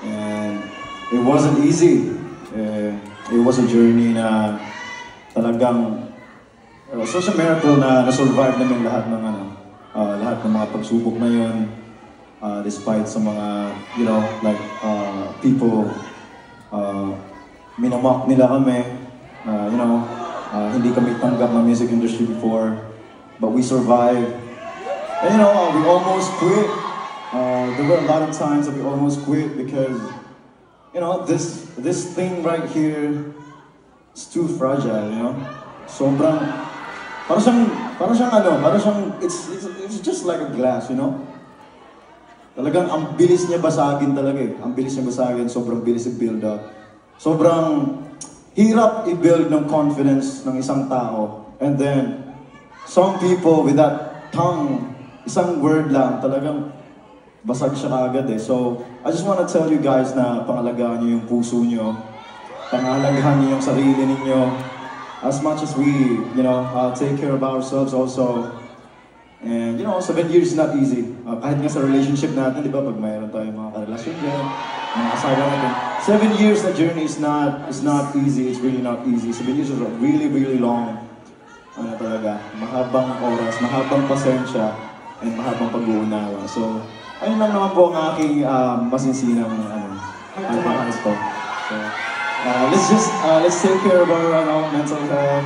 And it wasn't easy. It was a journey na talagang such a miracle na na-survive namin lahat ng lahat ng mga pagsubok na yun. Despite sa mga, you know, like people minamock nila kami, you know, hindi kami tanggap ng music industry before, but we survived. And you know, we almost quit. There were a lot of times that we almost quit because, you know, this thing right here is too fragile, you know. Sobrang, para siyang it's just like a glass, you know. Talagang ang bilis niya basagin talaga eh. Ang bilis niya basagin, sobrang bilis i-build up. Sobrang hirap i-build ng confidence ng isang tao. And then, some people with that tongue, isang word lang, talagang basag siya kaagad eh. So, I just want to tell you guys na pangalagaan niyo yung puso niyo. Pangalagaan niyo yung sarili ninyo. As much as we, you know, take care of ourselves also. And you know, 7 years is not easy. Kahit nga sa relationship natin, di ba, pag mayroon tayong mga karelasyon dyan, mga asawa natin, 7 years na journey is not easy. It's really not easy. 7 years is a really, really long, talaga, mahabang oras, mahabang pasensya, and mahabang pag-uunawa. So, ayun lang naman po ang aking masinsinang advice po. So, let's take care of our mental health,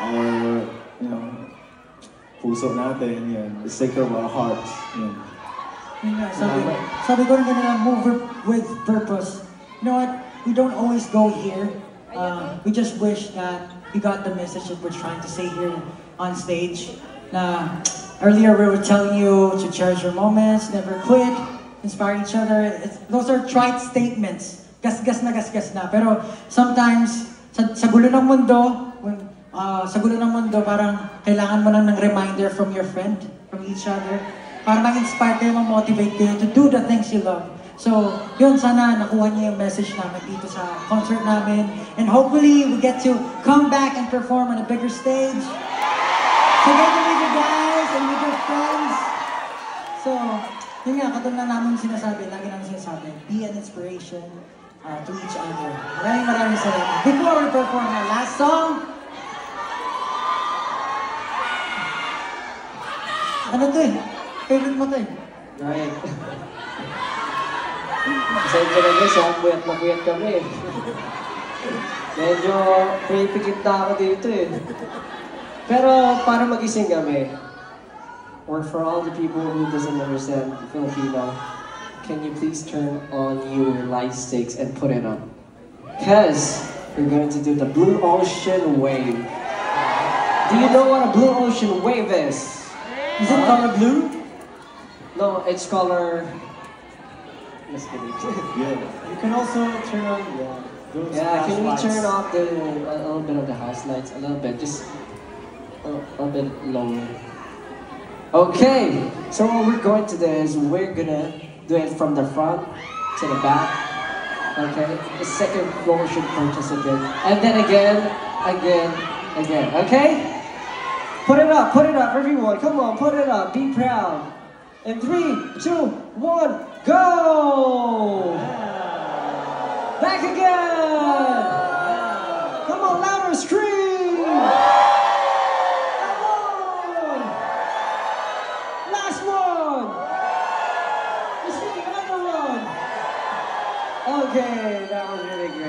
our, you know, puso natin, yan. Let's take care of our hearts. Yan. Sabi ko rin kanina, move with purpose. You know what? We don't always go here. We just wish that you got the message that we're trying to say here on stage. Na earlier we were telling you to cherish your moments, never quit, inspire each other. Those are trite statements. Gas-gas na. Pero sometimes, sa gulo ng mundo, parang kailangan mo lang ng reminder from your friend, from each other, para mag-inspire kayo, ma-motivate kayo to do the things you love. So, yun, sana nakuha niyo yung message namin dito sa concert namin. And hopefully, we get to come back and perform on a bigger stage. Together with you guys and with your friends. So, yun nga, katulad na namin sinasabi, lagi namin sinasabi, be an inspiration to each other. Maraming salamat. Before we perform our last song, ano to eh? Favorite mo to eh? Right. Pasensya na guys, mabuyat kami. Medyo pinipikit na ako dito eh. Pero para magising kami, or for all the people who doesn't understand Filipino, can you please turn on your light sticks and put it on? Because we're going to do the Blue Ocean Wave. Do you know what a Blue Ocean Wave is? Is it color blue? No, it's color... Let's get it. Yeah. You can also turn on those can we lights. turn off a little bit of the house lights? A little bit, just a little bit lower. Okay, so what we're going to do is we're gonna do it from the front to the back. Okay, the second floor should participate. And then again. Okay? Put it up, everyone. Come on, put it up. Be proud. In 3, 2, 1, go! Back again! Come on, louder, scream! Come on! Last one! Let's do another one! Okay, that was really great.